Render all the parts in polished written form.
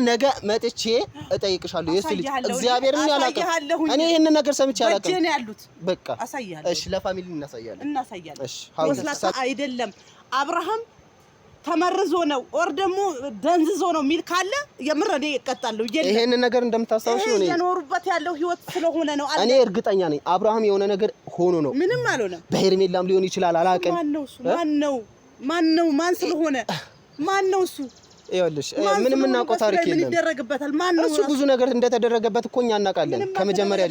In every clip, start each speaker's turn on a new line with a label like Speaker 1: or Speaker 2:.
Speaker 1: ነገ መጥቼ እጠይቅሻለሁ የስልጅ እግዚአብሔርን ያላቀው እኔ ይሄን ነገር ሰምቼ አላቀው
Speaker 2: በጀኔ ያሉት
Speaker 1: በቃ
Speaker 2: አሳያለሁ
Speaker 1: እሺ ለፋሚሊ እናሳያለን
Speaker 2: እሺ ወስላታ አይደለም አብርሃም ተመርዞ ነው ኦር ደግሞ ደንዝዞ ነው ሚል ካለ የምር እኔ እቀጣለሁ
Speaker 1: ይሄን ነገር እንደምታስታውሽ ነው
Speaker 2: የኖርበት ያለው ህይወት ስለሆነ ነው
Speaker 1: እኔ እርግጠኛ ነኝ አብርሃም የሆነ ነገር ሆኖ ነው
Speaker 2: ምንም አልሆነም
Speaker 1: በሄርሜላም ሊሆን ይችላል አላቀም
Speaker 2: ማን ስለሆነ ማን ነው እሱ
Speaker 1: ይኸውልሽ ምንም እናውቀው ታሪክ የለም
Speaker 2: ምን ይደረግበታል ማን ነው
Speaker 1: እሱ ብዙ ነገር እንደተደረገበት እኮ እኛ እናውቃለን ከመጀመሪያ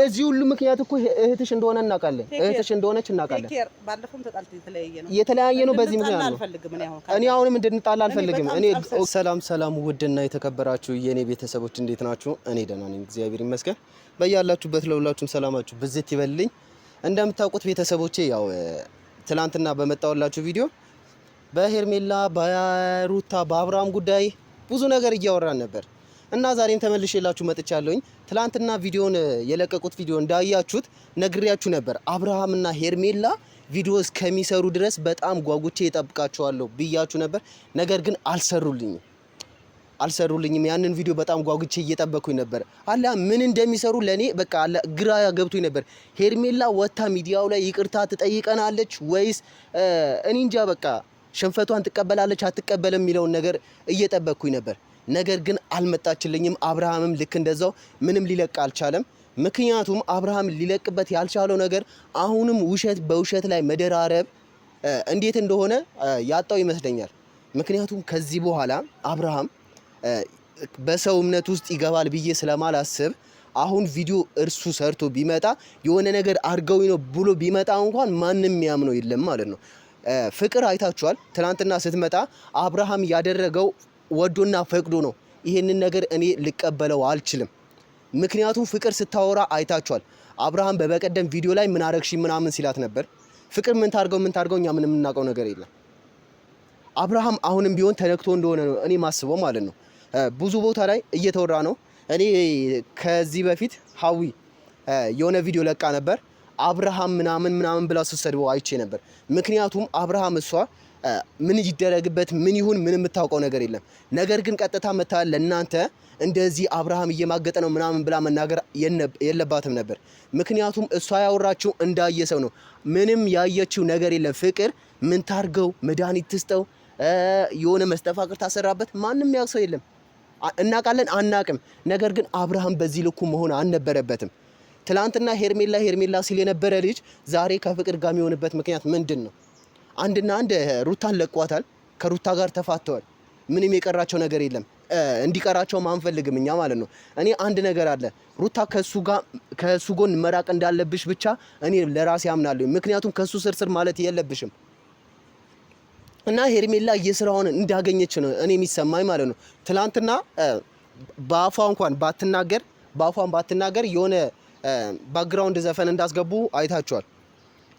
Speaker 1: እዚህ ሁሉ ምክንያት እኮ እህትሽ እንደሆነ እናውቃለን እህትሽ እንደሆነች እናውቃለን
Speaker 2: ባለፈም ተጣልተን
Speaker 1: የተለያየ ነው በዚህ ምክንያት ነው እኔ አሁንም እንድንጣላ አልፈልግም እኔ ሰላም ውድና የተከበራችሁ የኔ ቤተሰቦች እንዴት ናችሁ እኔ ደህና ነኝ እግዚአብሔር ይመስገን በያላችሁበት ለሁላችሁም ሰላማችሁ ብዝት ይበልልኝ እንደምታውቁት ቤተሰቦቼ ያው ትላንትና በመጣውላችሁ ቪዲዮ በሄርሜላ በሩታ በአብርሃም ጉዳይ ብዙ ነገር እያወራን ነበር እና ዛሬም ተመልሼላችሁ መጥቻለሁኝ ትላንትና ቪዲዮን የለቀቁት ቪዲዮ እንዳያችሁት ነግሬያችሁ ነበር አብርሃምና ሄርሜላ ቪዲዮ እስከሚሰሩ ድረስ በጣም ጓጉቼ እጠብቃቸዋለሁ ብያችሁ ነበር ነገር ግን አልሰሩልኝም ያንን ቪዲዮ በጣም ጓጉቼ እየጠበኩኝ ነበር አላ ምን እንደሚሰሩ ለኔ በቃ አላ ግራ ገብቶኝ ነበር ሄርሜላ ወታ ሚዲያው ላይ ይቅርታ ትጠይቀናለች ወይስ እኔ እንጃ በቃ ሸንፈቷን ትቀበላለች አትቀበልም የሚለውን ነገር እየጠበቅኩኝ ነበር ነገር ግን አልመጣችልኝም አብርሃምም ልክ እንደዛው ምንም ሊለቅ አልቻለም ምክንያቱም አብርሃም ሊለቅበት ያልቻለው ነገር አሁንም ውሸት በውሸት ላይ መደራረብ እንዴት እንደሆነ ያጣው ይመስለኛል ምክንያቱም ከዚህ በኋላ አብርሃም በሰው እምነት ውስጥ ይገባል ብዬ ስለማላስብ አሁን ቪዲዮ እርሱ ሰርቶ ቢመጣ የሆነ ነገር አርገው ነው ብሎ ቢመጣ እንኳን ማንንም የሚያምነው የለም ማለት ነው ፍቅር አይታችኋል ትናንትና ስትመጣ አብርሃም ያደረገው ወዶና ፈቅዶ ነው ይሄንን ነገር እኔ ልቀበለው አልችልም ምክንያቱም ፍቅር ስታወራ አይታችኋል አብርሃም በበቀደም ቪዲዮ ላይ ምን አረግሽ ምናምን ሲላት ነበር ፍቅር ምን ታርገው እኛ ምንም እናቀው ነገር የለም አብርሃም አሁንም ቢሆን ተነክቶ እንደሆነ ነው እኔ ማስበው ማለት ነው ብዙ ቦታ ላይ እየተወራ ነው እኔ ከዚህ በፊት ሀዊ የሆነ ቪዲዮ ለቃ ነበር አብርሃም ምናምን ብላ ስትሰድበው አይቼ ነበር ምክንያቱም አብርሃም እሷ ምን ይደረግበት ምን ይሁን ምንም የምታውቀው ነገር የለም ነገር ግን ቀጥታ መታለ ለናንተ እንደዚህ አብርሃም እየማገጠ ነው ምናምን ብላ መናገር የለባትም ነበር ምክንያቱም እሷ ያወራችው እንዳየሰው ነው ምንም ያየችው ነገር የለም ፍቅር ምን ታርገው መድኃኒት ትስጠው የሆነ መስተፋቅር ታሰራበት ማንንም ያውሰው የለም እናቃለን አናቅም ነገር ግን አብርሃም በዚህ ልኩ መሆን አልነበረበትም ትላንትና ሄርሜላ ሲል የነበረ ልጅ ዛሬ ከፍቅር ጋር የሚሆንበት ምክንያት ምንድነው አንድና አንድ ሩታን ለቋታል ከሩታ ጋር ተፋተዋል ምንም የቀራቸው ነገር የለም እንዲቀራቸው ማንፈልግም እኛ ማለት ነው እኔ አንድ ነገር አለ ሩታ ከሱ ጎን መራቅ እንዳለብሽ ብቻ እኔ ለራሴ አምናለሁ ምክንያቱም ከሱ ስርስር ማለት የለብሽም እና ሄርሜላ የስራውን እንዳገኘች ነው እኔ የሚሰማኝ ማለት ነው ትላንትና በአፏን ባትናገር የሆነ ባክግራውንድ ዘፈን እንዳስገቡ አይታችኋል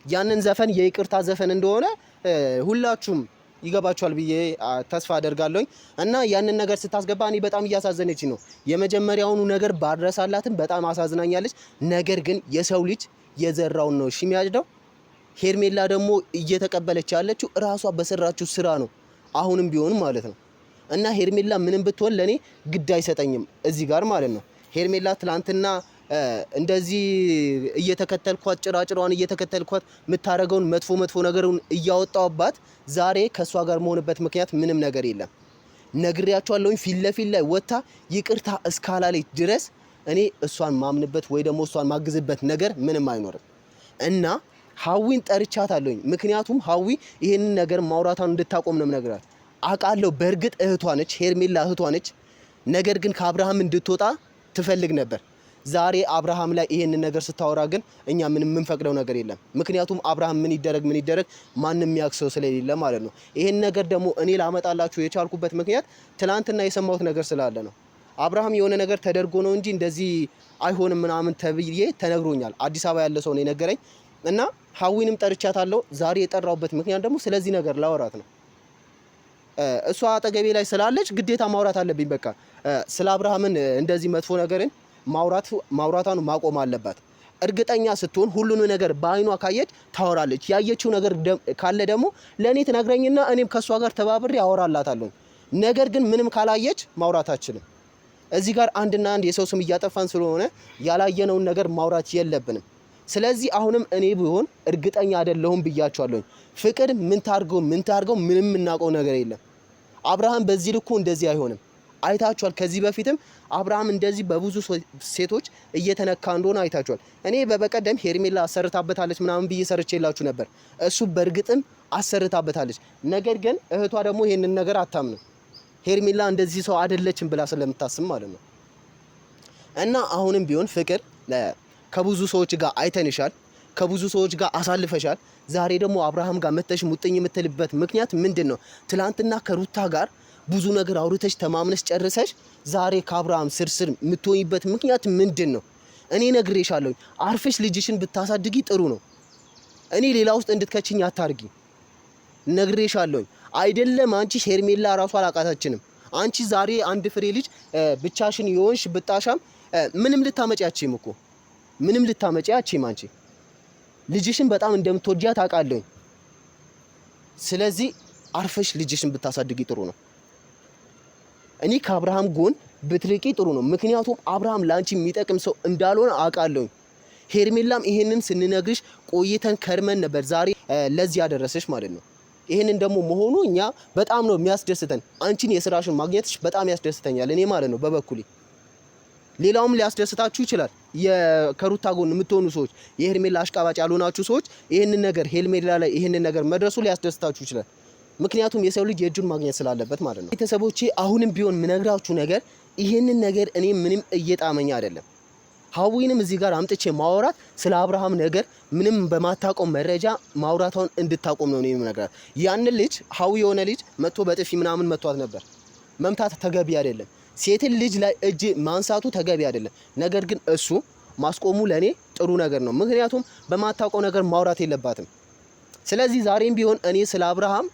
Speaker 1: ያንን ዘፈን የይቅርታ ዘፈን እንደሆነ ሁላችሁም ይገባችኋል ብዬ ተስፋ አደርጋለሁ እና ያንን ነገር ስታስገባ እኔ በጣም እያሳዘነች ነው የመጀመሪያውኑ ነገር ባድረሳላትን በጣም አሳዝናኛለች ነገር ግን የሰው ልጅ የዘራውን ነው እሺ የሚያጭደው ሄርሜላ ደግሞ እየተቀበለች ያለችው ራሷ በሰራችው ስራ ነው አሁንም ቢሆን ማለት ነው እና ሄርሜላ ምንም ብትወል ለኔ ግድ አይሰጠኝም እዚህ ጋር ማለት ነው ሄርሜላ ትላንትና እንደዚህ እየተከተልኳት ጭራጭሯን እየተከተልኳት ምታረገውን መጥፎ ነገሩን እያወጣውባት ዛሬ ከሷ ጋር መሆንበት ምክንያት ምንም ነገር የለም ነግሬያቸዋለሁ ፊት ለፊት ላይ ወጣ ይቅርታ እስካላለች ድረስ እኔ እሷን ማምንበት ወይ ደግሞ እሷን ማግዝበት ነገር ምንም አይኖርም እና ሀዊን ጠርቻታለሁ ምክንያቱም ሀዊ ይሄንን ነገር ማውራታን እንድታቆም ነው ነግራት አቃለው በርግጥ እህቷ ነች ሄርሜላ እህቷ ነች ነገር ግን ከአብርሃም እንድትወጣ ትፈልግ ነበር ዛሬ አብርሃም ላይ ይሄንን ነገር ስታወራ ግን እኛ ምንም ምንፈቅደው ነገር የለም ምክንያቱም አብርሃም ምን ይደረግ ማንንም ያክሰው ስለሌለ ማለት ነው ይሄን ነገር ደግሞ እኔ ላመጣላችሁ የቻልኩበት ምክንያት ትላንትና የሰማሁት ነገር ስላለ ነው አብርሃም የሆነ ነገር ተደርጎ ነው እንጂ እንደዚህ አይሆንም ምናምን ተብዬ ተነግሮኛል አዲስ አበባ ያለ ሰው ነው የነገረኝ እና ሀዊንም ጠርቻታለሁ ዛሬ የጠራውበት ምክንያት ደግሞ ስለዚህ ነገር ላወራት ነው እሷ አጠገቤ ላይ ስላለች ግዴታ ማውራት አለብኝ በቃ ስለ አብርሃምን እንደዚህ መጥፎ ነገርን ማውራታን ማቆም አለባት እርግጠኛ ስትሆን ሁሉን ነገር በአይኗ ካየች ታወራለች ያየችው ነገር ካለ ደግሞ ለኔ ትነግረኝና እኔም ከሷ ጋር ተባብሬ አወራላታለሁ ነገር ግን ምንም ካላየች ማውራታችንም እዚህ ጋር አንድና አንድ የሰው ስም እያጠፋን ስለሆነ ያላየነውን ነገር ማውራት የለብንም። ስለዚህ አሁንም እኔ ቢሆን እርግጠኛ አይደለሁም ብያቸዋለሁ። ፍቅር ምን ታርገው ምንም እናውቀው ነገር የለም። አብርሃም በዚህ ልኩ እንደዚህ አይሆንም። አይታችኋል። ከዚህ በፊትም አብርሃም እንደዚህ በብዙ ሴቶች እየተነካ እንደሆነ አይታችኋል። እኔ በበቀደም ሄርሜላ አሰርታበታለች ምናምን ብዬ ሰርቼላችሁ ነበር። እሱ በእርግጥም አሰርታበታለች። ነገር ግን እህቷ ደግሞ ይሄንን ነገር አታምንም። ሄርሜላ እንደዚህ ሰው አይደለችም ብላ ስለምታስብ ማለት ነው። እና አሁንም ቢሆን ፍቅር ከብዙ ሰዎች ጋር አይተንሻል፣ ከብዙ ሰዎች ጋር አሳልፈሻል። ዛሬ ደግሞ አብርሃም ጋር መተሽ ሙጥኝ የምትልበት ምክንያት ምንድን ነው? ትላንትና ከሩታ ጋር ብዙ ነገር አውርተሽ ተማምነሽ ጨርሰሽ ዛሬ ከአብርሃም ስርስር የምትሆኝበት ምክንያት ምንድን ነው? እኔ ነግሬሻለሁ። አርፈሽ ልጅሽን ብታሳድጊ ጥሩ ነው። እኔ ሌላ ውስጥ እንድትከችኝ አታርጊ። ነግሬሻለሁ። አይደለም አንቺ ሄርሜላ ራሱ አላቃታችንም። አንቺ ዛሬ አንድ ፍሬ ልጅ ብቻሽን የሆንሽ ብጣሻም ምንም ልታመጪ አትችይም እኮ ምንም ልታመጪ አትችይም። አንቺ ልጅሽን በጣም እንደምትወጂያት አውቃለሁ። ስለዚህ አርፈሽ ልጅሽን ብታሳድጊ ጥሩ ነው። እኔ ከአብርሃም ጎን ብትርቂ ጥሩ ነው። ምክንያቱም አብርሃም ላንቺ የሚጠቅም ሰው እንዳልሆነ አውቃለሁ። ሄርሜላም ይሄንን ስንነግርሽ ቆይተን ከርመን ነበር ዛሬ ለዚህ ያደረሰሽ ማለት ነው። ይሄንን ደግሞ መሆኑ እኛ በጣም ነው የሚያስደስተን። አንቺን የስራሽን ማግኘትሽ በጣም ያስደስተኛል እኔ ማለት ነው በበኩሌ። ሌላውም ሊያስደስታችሁ ይችላል። ከሩታ ጎን የምትሆኑ ሰዎች፣ የሄርሜላ አሽቃባጭ ያልሆናችሁ ሰዎች ይሄንን ነገር ሄርሜላ ላይ ይሄንን ነገር መድረሱ ሊያስደስታችሁ ይችላል። ምክንያቱም የሰው ልጅ የእጁን ማግኘት ስላለበት ማለት ነው። ቤተሰቦቼ አሁንም ቢሆን የምነግራችሁ ነገር ይሄንን ነገር እኔ ምንም እየጣመኝ አይደለም። ሀዊንም እዚህ ጋር አምጥቼ ማውራት ስለ አብርሃም ነገር ምንም በማታውቀው መረጃ ማውራቷን እንድታቆም ነው እኔም ነገር። ያን ልጅ ሀዊ የሆነ ልጅ መጥቶ በጥፊ ምናምን መቷት ነበር። መምታት ተገቢ አይደለም። ሴትን ልጅ ላይ እጅ ማንሳቱ ተገቢ አይደለም። ነገር ግን እሱ ማስቆሙ ለኔ ጥሩ ነገር ነው። ምክንያቱም በማታውቀው ነገር ማውራት የለባትም። ስለዚህ ዛሬም ቢሆን እኔ ስለ አብርሃም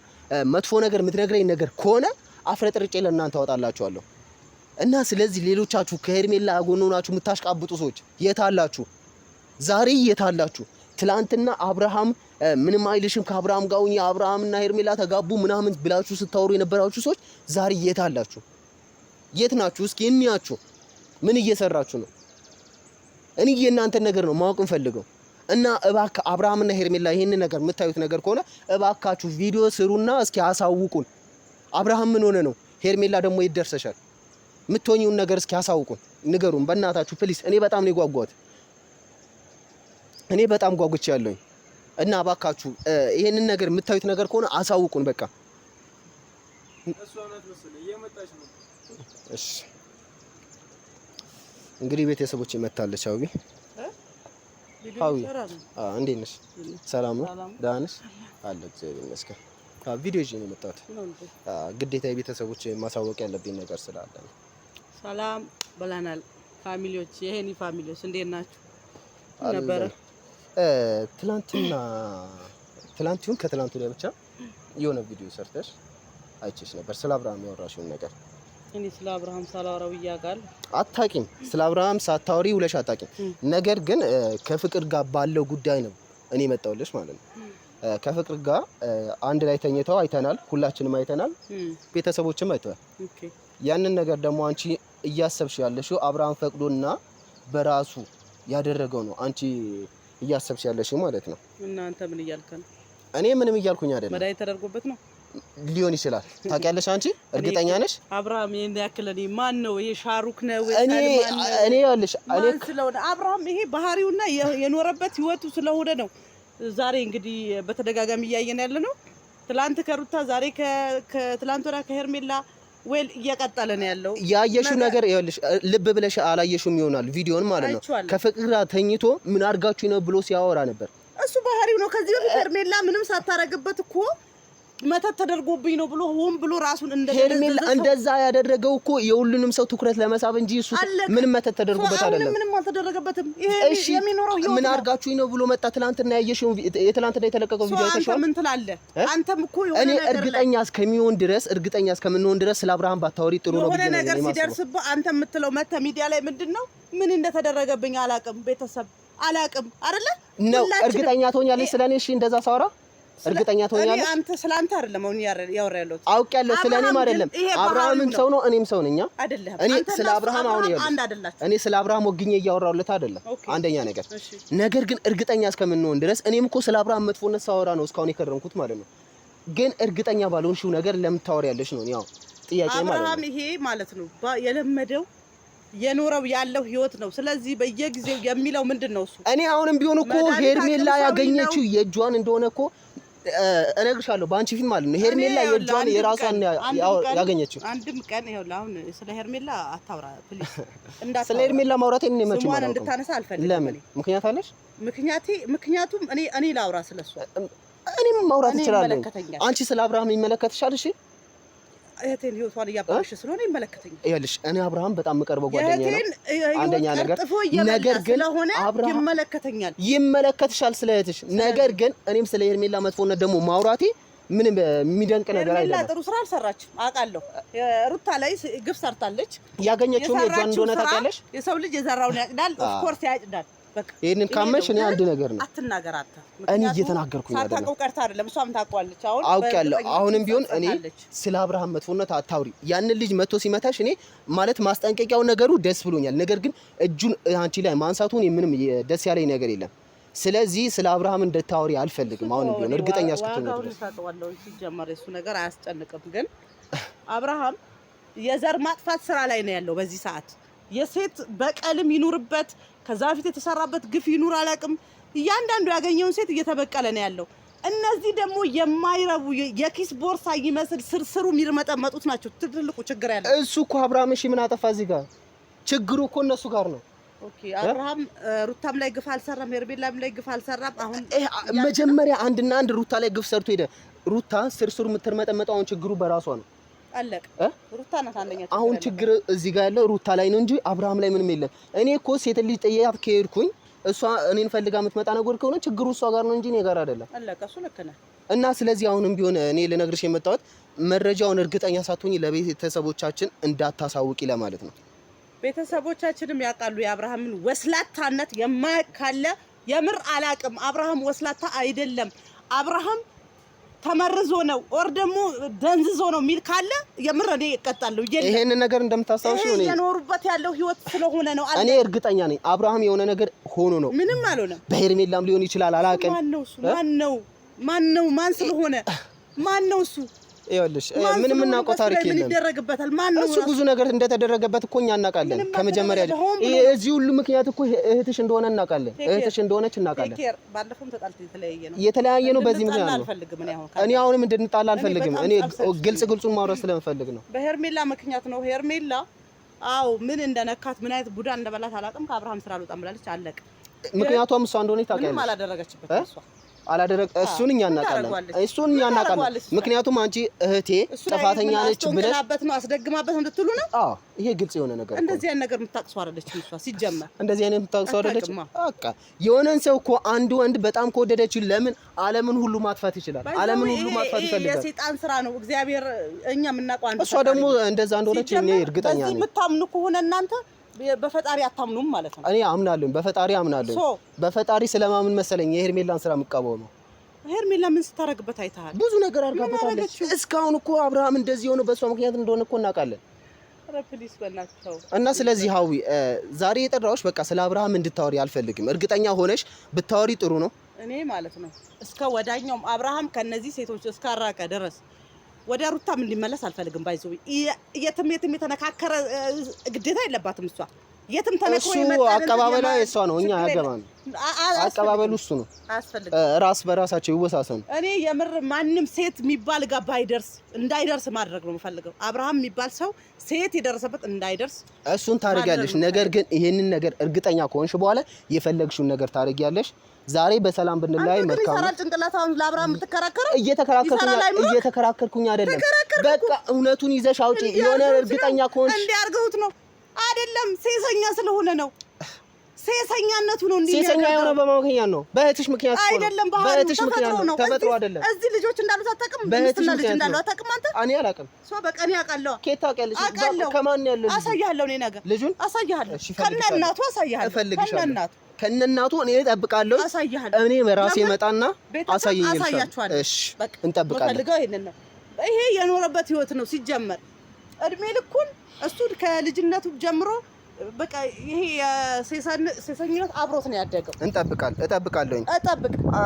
Speaker 1: መጥፎ ነገር የምትነግረኝ ነገር ከሆነ አፍረጥርጬ ለእናንተ አወጣላችኋለሁ። እና ስለዚህ ሌሎቻችሁ ከሄርሜላ ጎን ሆናችሁ የምታሽቃብጡ ሰዎች የት አላችሁ? ዛሬ የት አላችሁ? ትላንትና አብርሃም ምንም አይልሽም ከአብርሃም ጋር ሁኚ አብርሃምና ሄርሜላ ተጋቡ ምናምን ብላችሁ ስታወሩ የነበራችሁ ሰዎች ዛሬ የት አላችሁ? የት ናችሁ? እስኪ እንያችሁ። ምን እየሰራችሁ ነው? እኔ የእናንተን ነገር ነው ማወቅ እንፈልገው። እና እባካ አብርሃምና ሄርሜላ ይሄንን ነገር የምታዩት ነገር ከሆነ እባካችሁ ቪዲዮ ስሩና እስኪ አሳውቁን። አብርሃም ምን ሆነ ነው? ሄርሜላ ደግሞ ይደርሰሻል። የምትሆኚውን ነገር እስኪ አሳውቁን፣ ንገሩን በእናታችሁ ፕሊስ። እኔ በጣም ነው የጓጓሁት። እኔ በጣም ጓጉቼ ያለሁኝ እና እባካችሁ ይሄንን ነገር የምታዩት ነገር ከሆነ አሳውቁን። በቃ እሺ እንግዲህ ቤተሰቦች መታለች። አውቢ አውቢ እንዴት ነሽ? ሰላም ነው? ደህና ነሽ? አለ እግዚአብሔር ይመስገን። ቪዲዮ ይዤ ነው የመጣሁት። ግዴታ የቤተሰቦች ማሳወቅ ያለብኝ ነገር ስላለ ነው።
Speaker 2: ሰላም ብለናል። ፋሚሊዎች የሄኒ ፋሚሊዎች እንዴት ናችሁ? ነበረ ትላንት ይሁን ከትላንቱ ላይ ብቻ የሆነ ቪዲዮ ሰርተሽ አይቼሽ ነበር ስለ አብርሃም ያወራሽውን ነገር። እኔ ስለ አብርሃም ሳላወራው ይያጋል አታውቂም። ስለ አብርሃም ሳታወሪ ውለሽ አታውቂም። ነገር ግን ከፍቅር ጋር ባለው ጉዳይ ነው እኔ መጣሁልሽ ማለት ነው። ከፍቅር ጋር አንድ ላይ ተኝተው አይተናል፣ ሁላችንም አይተናል፣ ቤተሰቦችም አይተዋል። ያንን ነገር ደግሞ አንቺ እያሰብሽ ያለሽው አብርሃም ፈቅዶና በራሱ ያደረገው ነው አንቺ እያሰብሽ ያለሽው ማለት ነው። እናንተ ምን እያልከ ነው?
Speaker 1: እኔ ምንም እያልኩኝ አይደለም።
Speaker 2: መድኃኒት ተደርጎበት ነው
Speaker 1: ሊሆን ይችላል። ታውቂያለሽ አንቺ እርግጠኛ ነሽ?
Speaker 2: አብርሃም ይሄን ያክል እኔ ማን ነው? ይሄ ሻሩክ ነው?
Speaker 1: እኔ ያለሽ እኔ
Speaker 2: ስለሆነ አብርሃም ይሄ ባህሪውና የኖረበት ህይወቱ ስለሆነ ነው። ዛሬ እንግዲህ በተደጋጋሚ እያየን ያለ ነው። ትላንት ከሩታ ዛሬ ከትላንት ወራ ከሄርሜላ ወል እየቀጠለ ነው ያለው። ያየሽው ነገር ይኸውልሽ፣ ልብ ብለሽ አላየሽውም ይሆናል ቪዲዮን ማለት ነው። ከፍቅር ተኝቶ ምን አድርጋችሁ ነው ብሎ ሲያወራ ነበር። እሱ ባህሪው ነው። ከዚህ በፊት ሄርሜላ ምንም ሳታረግበት እኮ መተት ተደርጎብኝ ነው ብሎ ሆን ብሎ ራሱን ሄርሜላ እንደዛ ያደረገው እኮ የሁሉንም ሰው ትኩረት ለመሳብ እንጂ እሱ ምንም መተት ተደርጎበት አይደለም። ምንም አልተደረገበትም። ይሄ የሚኖረው ይሄ ምን አድርጋችሁ ነው ብሎ መጣ። ትላንትና ያየሽው የትላንትና የተለቀቀው ቪዲዮ ተሻለ። አንተ ምን ትላለህ? አንተም እኮ የሆነ ነገር እርግጠኛ እስከምንሆን ድረስ ስለ አብርሃም ባታወሪ ጥሩ ነው። የሆነ ነገር ሲደርስብህ አንተ የምትለው መተ ሚዲያ ላይ ምንድነው ምን እንደተደረገብኝ አላቅም፣ ቤተሰብ አላቅም አይደለ ነው። እርግጠኛ ትሆኛለሽ ስለኔ? እሺ እንደዛ ሳወራ
Speaker 1: እርግጠኛ ትሆኛለሽ?
Speaker 2: እኔ አንተ ስላንተ አይደለም አሁን ያወራያለሁት
Speaker 1: አውቄያለሁ። ስለኔም አይደለም አብርሃምም ሰው ነው እኔም ሰው ነኝ
Speaker 2: አይደለም።
Speaker 1: እኔ ስለ አብርሃም አሁን እኔ ስለ አብርሃም ወግኜ እያወራሁለት አይደለም። አንደኛ ነገር ግን እርግጠኛ እስከምንሆን ድረስ እኔም እኮ ስለ አብርሃም መጥፎነት ሳወራ ነው እስካሁን የከረምኩት ማለት ነው። ግን እርግጠኛ ባልሆንሽው ነገር ለምን ታወሪያለሽ ነው ያው ጥያቄ ማለት ነው።
Speaker 2: አብርሃም ይሄ ማለት ነው የለመደው የኖረው ያለው ህይወት ነው። ስለዚህ በየጊዜው የሚለው ምንድነው እሱ?
Speaker 1: እኔ አሁንም ቢሆን እኮ ሄርሜላ ያገኘችው የእጇን እንደሆነ እኮ እነግርሻለሁ በአንቺ ፊት ማለት ነው። ሄርሜላ የእጇን የራሷን ያገኘችው
Speaker 2: አንድም ቀን ይኸውልህ፣ አሁን ስለ ሄርሜላ አታውራ ፕሊዝ።
Speaker 1: ስለ ሄርሜላ ማውራት እኔ መቼም
Speaker 2: ስሟን እንድታነሳ አልፈልግም።
Speaker 1: ለምን? ምክንያት አለሽ?
Speaker 2: ምክንያቱም እኔ ላውራ ስለሷ
Speaker 1: እኔም ማውራት እችላለሁ። አንቺ ስለ አብርሃም ይመለከትሻል? እሺ
Speaker 2: እህቴን ህይወቷን እያባባሽ ስለሆነ ይመለከተኛል።
Speaker 1: ይኸውልሽ እኔ አብርሃም በጣም የምቀርበው ጓደኛዬ ነው። አንደኛ ነገር ግን
Speaker 2: አብርሃም
Speaker 1: ይመለከትሻል ስለ እህትሽ። ነገር ግን እኔም ስለ ሄርሜላ መጥፎነት ደግሞ ማውራቴ ምንም የሚደንቅ ነገር አይደለም።
Speaker 2: ሄርሜላ ጥሩ ስራ አልሰራችም አውቃለሁ። ሩታ ላይ ግፍ ሰርታለች።
Speaker 1: ያገኘችውን የእጇን እንደሆነ ታውቂያለሽ።
Speaker 2: የሰው ልጅ የዘራውን ያጭዳል። ኦፍ ኮርስ ያጭዳል።
Speaker 1: ይሄንን ካመሽ እኔ አንድ ነገር ነው
Speaker 2: አትናገር።
Speaker 1: እኔ እየተናገርኩኝ አይደለም።
Speaker 2: ሳታውቀው ቀርታ አይደለም፣ እሷም ታውቀዋለች።
Speaker 1: አውቃለሁ። አሁንም ቢሆን እኔ ስለ አብርሃም መጥፎነት አታውሪ። ያንን ልጅ መጥቶ ሲመታሽ እኔ ማለት ማስጠንቀቂያው ነገሩ ደስ ብሎኛል። ነገር ግን እጁን አንቺ ላይ ማንሳቱን ምንም ደስ ያለኝ ነገር የለም። ስለዚህ ስለ አብርሃም እንድታወሪ አልፈልግም። አሁንም ቢሆን እርግጠኛ እስክትሆኚ ድረስ
Speaker 2: ታውቀዋለሁ። ሲጀመር እሱ ነገር አያስጨንቅም። ግን አብርሃም የዘር ማጥፋት ስራ ላይ ነው ያለው በዚህ ሰዓት። የሴት በቀልም ይኑርበት፣ ከዛ በፊት የተሰራበት ግፍ ይኑር አላውቅም፣ እያንዳንዱ ያገኘውን ሴት እየተበቀለ ነው ያለው። እነዚህ ደግሞ የማይረቡ የኪስ ቦርሳ ይመስል ስርስሩ የሚርመጠመጡት ናቸው ትልቁ ችግር ያለው።
Speaker 1: እሱ እኮ አብርሃም እሺ ምን አጠፋ እዚህ ጋር? ችግሩ እኮ እነሱ ጋር ነው።
Speaker 2: ኦኬ አብርሃም ሩታም ላይ ግፍ አልሰራም፣ ሄርሜላም ላይ ግፍ አልሰራም። አሁን
Speaker 1: መጀመሪያ አንድና አንድ ሩታ ላይ ግፍ ሰርቶ ሄደ። ሩታ ስርስሩ የምትርመጠመጠው አሁን ችግሩ በራሷ ነው።
Speaker 2: አለቀ። ሩታ ናት አንደኛ።
Speaker 1: አሁን ችግር እዚህ ጋር ያለው ሩታ ላይ ነው እንጂ አብርሃም ላይ ምንም የለም። እኔ እኮ ሴት ልጅ ጥያት ከሄድኩኝ እሷ እኔን ፈልጋ የምትመጣ ነገር ከሆነ ችግሩ እሷ ጋር ነው እንጂ እኔ ጋር አይደለም።
Speaker 2: አለቀ። እሱ ልክ ነህ።
Speaker 1: እና ስለዚህ አሁንም ቢሆን እኔ ልነግርሽ የመጣሁት መረጃውን እርግጠኛ ሳትሆኚ ለቤተሰቦቻችን እንዳታሳውቂ ለማለት ነው።
Speaker 2: ቤተሰቦቻችንም ያውቃሉ የአብርሃምን ወስላታነት። የማያውቅ ካለ የምር አላውቅም። አብርሃም ወስላታ አይደለም። አብርሃም ተመርዞ ነው ኦር ደግሞ ደንዝዞ ነው የሚል ካለ የምር እኔ እቀጣለሁ።
Speaker 1: ይሄንን ነገር እንደምታስታውሺው ነው
Speaker 2: የኖሩበት ያለው ህይወት ስለሆነ ነው።
Speaker 1: እኔ እርግጠኛ ነኝ አብርሃም የሆነ ነገር ሆኖ ነው።
Speaker 2: ምንም አልሆነም።
Speaker 1: በሄርሜላም ሊሆን ይችላል አላውቅም።
Speaker 2: ማን ስለሆነ ማን ነው እሱ?
Speaker 1: ይኸውልሽ ምንም እናውቀው ታሪክ የለም።
Speaker 2: ምን ይደረግበታል? ማን ነው
Speaker 1: እሱ? ብዙ ነገር እንደተደረገበት እኮ እኛ እናውቃለን። ከመጀመሪያ እዚህ ሁሉ ምክንያት እኮ እህትሽ እንደሆነ እናውቃለን። እህትሽ እንደሆነች እናውቃለን።
Speaker 2: ባለፈውም ተጣልተን
Speaker 1: የተለያየ ነው። በዚህ ምክንያት ነው እኔ አሁንም እንድንጣላ አልፈልግም። እኔ ግልጹን ማውራት ስለምፈልግ ነው።
Speaker 2: በሄርሜላ ምክንያት ነው። ሄርሜላ አዎ ምን እንደነካት ምን አይነት ቡዳ እንደበላት አላውቅም። ከአብርሃም ስራ አልወጣም ብላለች። አለቀ።
Speaker 1: ምክንያቷም እሷ እንደሆነ ታውቂያለሽ።
Speaker 2: ምንም አላደረገችበትም እሷ
Speaker 1: እሱን እኛ እናውቃለን። ምክንያቱም አንቺ እህቴ ጥፋተኛ ነች ብለሽ
Speaker 2: ነው አስደግማበት እንድትሉ ነው።
Speaker 1: አዎ ይሄ ግልጽ የሆነ ነገር ነው።
Speaker 2: እንደዚህ አይነት ነገር የምታቅሰው አይደለችም እሷ ሲጀመር።
Speaker 1: እንደዚህ አይነት የምታቅሰው አይደለችም። በቃ የሆነን ሰው እኮ አንድ ወንድ በጣም ከወደደችው ለምን ዓለምን ሁሉ ማጥፋት ይችላል? ዓለምን ሁሉ ማጥፋት ይፈልጋል።
Speaker 2: የሰይጣን ስራ ነው። እግዚአብሔር እኛ የምናውቀው አንድ
Speaker 1: እሷ ደግሞ እንደዛ እንደሆነች እኔ እርግጠኛ ነኝ።
Speaker 2: የምታምኑ ከሆነ እናንተ በፈጣሪ አታምኑም ማለት ነው።
Speaker 1: እኔ አምናለሁ፣ በፈጣሪ አምናለሁ። በፈጣሪ ስለማምን መሰለኝ የሄርሜላን ስራ የምቃወመው ነው።
Speaker 2: ሄርሜላ ምን ስታረግበት አይተሃል?
Speaker 1: ብዙ ነገር አድርጋበታለች። እስካሁን እኮ አብርሃም እንደዚህ ሆነ በሷ ምክንያት እንደሆነ እኮ እናውቃለን።
Speaker 2: ኧረ ፕሊስ በእናትህ።
Speaker 1: እና ስለዚህ ሀዊ ዛሬ የጠራሁሽ በቃ ስለ አብርሃም እንድታወሪ አልፈልግም። እርግጠኛ ሆነሽ ብታወሪ ጥሩ ነው።
Speaker 2: እኔ ማለት ነው እስከ ወዳኛውም አብርሃም ከነዚህ ሴቶች እስካራቀ ድረስ ወደ ሩታም እንዲመለስ አልፈልግም። ባይዘው የትም የተነካከረ ግዴታ የለባትም እሷ። የትም ተነክሮ
Speaker 1: ይመጣል። እሱ አቀባበሏ የእሷ ነው፣ እኛ ያገባን አቀባበሉ እሱ ነው። ራስ በራሳቸው ይወሳሰኑ።
Speaker 2: እኔ የምር ማንም ሴት የሚባል ጋር እንዳይደርስ ማድረግ ነው የምፈልገው። አብርሃም የሚባል ሰው ሴት የደረሰበት እንዳይደርስ
Speaker 1: እሱን ታደርጊያለሽ። ነገር ግን ይሄንን ነገር እርግጠኛ ከሆንሽ በኋላ የፈለግሽውን ነገር ታደርጊያለሽ። ዛሬ በሰላም ብንላይ መልካም ነው።
Speaker 2: ጭንቅላታውን ለአብርሃም የምትከራከረው
Speaker 1: እየተከራከርኩኝ አይደለም። በቃ እውነቱን ይዘሽ አውጪ። የሆነ እርግጠኛ ከሆንሽ
Speaker 2: እንዲያርገውት ነው አይደለም። ሴሰኛ ስለሆነ ነው። ሴሰኛነቱ ነው እንዴ?
Speaker 1: ሴሰኛ የሆነ በማውከኛ ነው። በእህትሽ ምክንያት
Speaker 2: አይደለም።
Speaker 1: በእህትሽ ምክንያት ነው። ተፈጥሮ አይደለም።
Speaker 2: እዚህ ልጆች እንዳሉት አታውቅም? ሚስትና ልጅ እንዳሉት አታውቅም አንተ?
Speaker 1: እኔ አላውቅም።
Speaker 2: ሶ በቀን ያውቃለሁ።
Speaker 1: ኬት ታውቂያለሽ? ከማን ያለው?
Speaker 2: አሳያለሁ። እኔ ነገር
Speaker 1: ልጁን
Speaker 2: አሳያለሁ። ከነናቱ አሳያለሁ።
Speaker 1: ከነናቱ እኔ እጠብቃለሁ። እኔ በራሴ መጣና አሳያችኋለሁ። እሺ እንጠብቃለን።
Speaker 2: ፈልገው ይሄንን ነው። ይሄ የኖረበት ህይወት ነው ሲጀመር እድሜ ልኩን እሱ ከልጅነቱ ጀምሮ በቃ ይሄ የሴሰኝነት አብሮት ነው ያደገው። እጠብቃለሁ።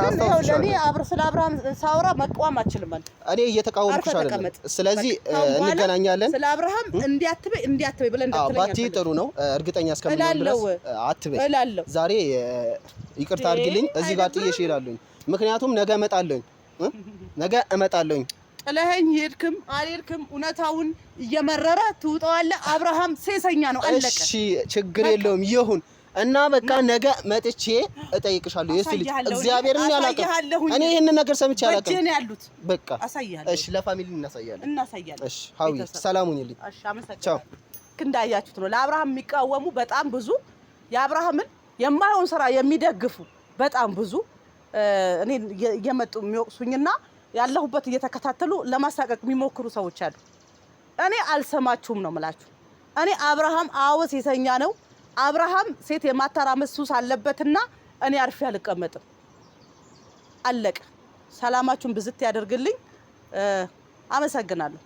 Speaker 2: ግን ያው ለኔ ስለ አብርሃም ሳውራ መቃወም አልችልም ማለት እኔ
Speaker 1: እየተቃወምኩሽ አይደለም። ስለዚህ እንገናኛለን።
Speaker 2: ስለ አብርሃም እንዲያትበይ ብለን እንደተለኛ
Speaker 1: አባቴ ጥሩ ነው እርግጠኛ እስከምንሆን ድረስ አትበይ። ዛሬ ይቅርታ አድርጊልኝ። እዚህ ጋር ጥዬሽ እሄዳለሁ። ምክንያቱም ነገ እመጣለሁ።
Speaker 2: ጥለኸኝ ሄድክም አልሄድክም እውነታውን እየመረረ ትውጠዋለህ። አብርሃም ሴሰኛ ነው አለቀ።
Speaker 1: እሺ ችግር የለውም ይሁን እና በቃ ነገ መጥቼ እጠይቅሻለሁ። የእሱ ልጅ እግዚአብሔርን ያላቀም እኔ ይሄንን ነገር ሰምቼ አላቀም።
Speaker 2: በእጄ ነው ያሉት።
Speaker 1: በቃ
Speaker 2: አሳያለሁ።
Speaker 1: እሺ ለፋሚሊ እናሳያለን።
Speaker 2: እሺ
Speaker 1: ሀዊ ሰላም ሁኚልኝ።
Speaker 2: እሺ አመሰግናለሁ። እንዳያችሁት ነው ለአብርሃም የሚቃወሙ በጣም ብዙ፣ የአብርሃምን የማይሆን ስራ የሚደግፉ በጣም ብዙ እኔ እየመጡ የሚወቅሱኝና ያለሁበት እየተከታተሉ ለማሳቀቅ የሚሞክሩ ሰዎች አሉ። እኔ አልሰማችሁም ነው የምላችሁ። እኔ አብርሃም ሴሰኛ ነው። አብርሃም ሴት የማተራመስ ሱስ አለበትና እኔ አርፌ አልቀመጥም። አለቀ። ሰላማችሁን ብዝት ያደርግልኝ። አመሰግናለሁ።